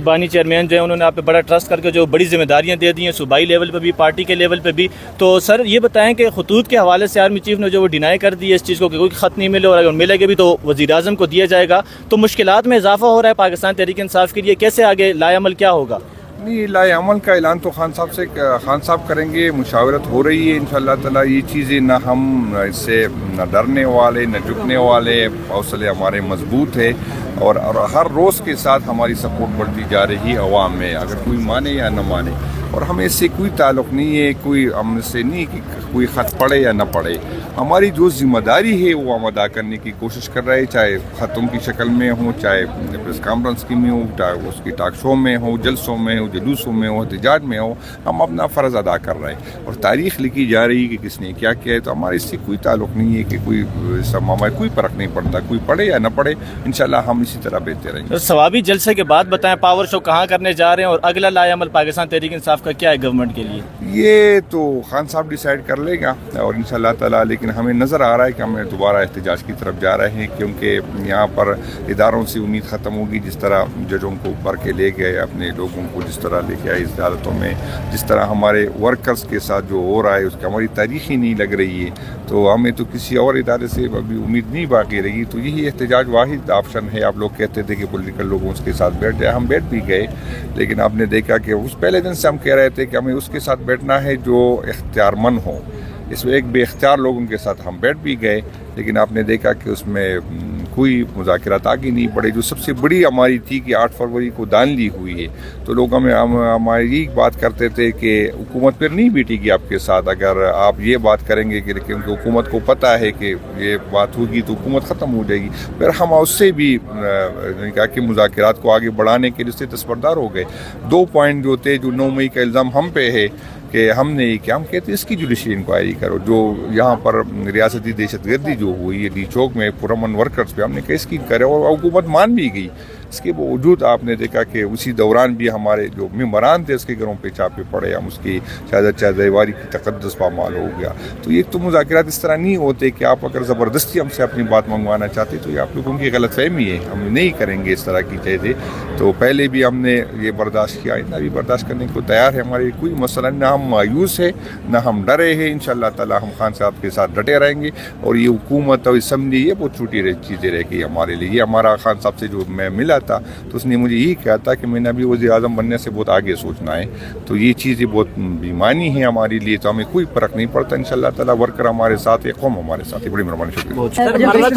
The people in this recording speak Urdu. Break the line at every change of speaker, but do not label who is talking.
بانی چیئرمین جو ہیں انہوں نے آپ پہ بڑا ٹرسٹ کر کے جو بڑی ذمہ داریاں دے دی ہیں صوبائی لیول پہ بھی پارٹی کے لیول پہ بھی. تو سر یہ بتائیں کہ خطوط کے حوالے سے آرمی چیف نے جو وہ ڈینائی کر دی ہے اس چیز کو کہ کوئی خط نہیں ملے اور اگر ملے گا بھی تو وزیر اعظم کو دیا جائے گا, تو مشکلات میں اضافہ ہو رہا ہے پاکستان تحریک انصاف کے لیے, کیسے آگے لائے عمل کیا ہوگا؟
نہیں, لائے عمل کا اعلان تو خان صاحب کریں گے, مشاورت ہو رہی ہے انشاءاللہ تعالیٰ. یہ چیزیں نہ ہم اس سے نہ ڈرنے والے نہ جھکنے والے, حوصلے ہمارے مضبوط ہے اور ہر روز کے ساتھ ہماری سپورٹ بڑھتی جا رہی ہے عوام میں, اگر کوئی مانے یا نہ مانے. اور ہمیں اس سے کوئی تعلق نہیں ہے, کوئی ہم سے نہیں کہ کوئی خط پڑھے یا نہ پڑھے. ہماری جو ذمہ داری ہے وہ ہم ادا کرنے کی کوشش کر رہے ہیں, چاہے خطوں کی شکل میں ہوں, چاہے پریس کانفرنس کی میں ہوں, چاہے اس کی ٹاک شو میں ہو, جلسوں میں ہو, جلوسوں میں ہو, احتجاج میں ہو, ہم اپنا فرض ادا کر رہے ہیں. اور تاریخ لکھی جا رہی ہے کہ کس نے کیا کیا ہے, تو ہمارے اس سے کوئی تعلق نہیں ہے کہ کوئی ہمیں کوئی فرق نہیں پڑتا, کوئی پڑھے یا نہ پڑھے. انشاءاللہ ہم اسی طرح بیچتے رہیں گے.
ثوابی جلسے کے بعد بتائیں پاور شو کہاں کرنے جا رہے ہیں اور اگلا لائے عمل پاکستان تحریک انصاف کا کیا ہے گورنمنٹ کے لیے؟
یہ تو خان صاحب ڈیسائیڈ کر لے گا اور انشاءاللہ تعالیٰ, لیکن ہمیں نظر آ رہا ہے کہ ہم دوبارہ احتجاج کی طرف جا رہے ہیں, کیونکہ یہاں پر اداروں سے امید ختم ہوگی. جس طرح ججوں کو بھر کے لے گئے, اپنے لوگوں کو جس طرح لے کے آئے اس عدالتوں میں, جس طرح ہمارے ورکرز کے ساتھ جو ہو رہا ہے اس کی ہماری تاریخ ہی نہیں لگ رہی ہے, تو ہمیں تو کسی اور ادارے سے ابھی امید نہیں باقی رہی. تو یہی احتجاج واحد آپشن ہے. آپ لوگ کہتے تھے کہ پولیٹیکل لوگوں اس کے ساتھ بیٹھ جائے, ہم بیٹھ بھی گئے, لیکن آپ نے دیکھا کہ اس پہلے دن سے ہم کہہ رہے تھے کہ ہمیں اس کے ساتھ بیٹھنا ہے جو اختیار مند ہو. اس میں ایک بے اختیار لوگوں کے ساتھ ہم بیٹھ بھی گئے, لیکن آپ نے دیکھا کہ اس میں کوئی مذاکرات آگے نہیں بڑھے. جو سب سے بڑی ہماری تھی کہ 8 فروری کو دان لی ہوئی ہے, تو لوگ ہماری یہ بات کرتے تھے کہ حکومت پھر نہیں بیٹھے گی آپ کے ساتھ اگر آپ یہ بات کریں گے, کہ کیونکہ حکومت کو پتہ ہے کہ یہ بات ہوگی تو حکومت ختم ہو جائے گی. پھر ہم اس سے بھی کہا کہ مذاکرات کو آگے بڑھانے کے لیے سے دستبردار ہو گئے. 2 پوائنٹ جو تھے, جو 9 مئی کا الزام ہم پہ ہے کہ ہم نے کیا ہم کہتے ہیں اس کی جوڈیشل انکوائری کرو. جو یہاں پر ریاستی دہشت گردی جو ہوئی ہے ڈی چوک میں پرامن ورکرز پہ, ہم نے کہا اس کی کرے, اور حکومت مان بھی گئی. اس کے باوجود آپ نے دیکھا کہ اسی دوران بھی ہمارے جو ممبران تھے اس کے گھروں پہ چھاپے پڑے, ہم اس کی شہادت دیواری کی تقدس پامال ہو گیا. تو یہ تو مذاکرات اس طرح نہیں ہوتے کہ آپ اگر زبردستی ہم سے اپنی بات منگوانا چاہتے تو یہ آپ لوگوں کی غلط فہمی ہے, ہم نہیں کریں گے اس طرح کی چیزیں. تو پہلے بھی ہم نے یہ برداشت کیا, اتنا بھی برداشت کرنے کو تیار ہے. ہمارے کوئی مسئلہ نہیں, نہ ہم مایوس ہے نہ ہم ڈرے ہیں. انشاءاللہ تعالیٰ ہم خان صاحب کے ساتھ ڈٹے رہیں گے. اور یہ حکومت اور اسمبلی یہ بہت چھوٹی چیزیں رہ گئی ہمارے لیے. یہ ہمارا خان صاحب سے جو میں ملا تھا تو اس نے مجھے یہی کہا تھا کہ میں نے ابھی وزیر اعظم بننے سے بہت آگے سوچنا ہے. تو یہ چیزیں بہت بیمانی ہیں ہمارے لیے, تو ہمیں کوئی فرق نہیں پڑتا. انشاءاللہ تعالیٰ ورکر ہمارے ساتھ ہے, قوم ہمارے ساتھ ہے. بڑی مہربانی, شکریہ.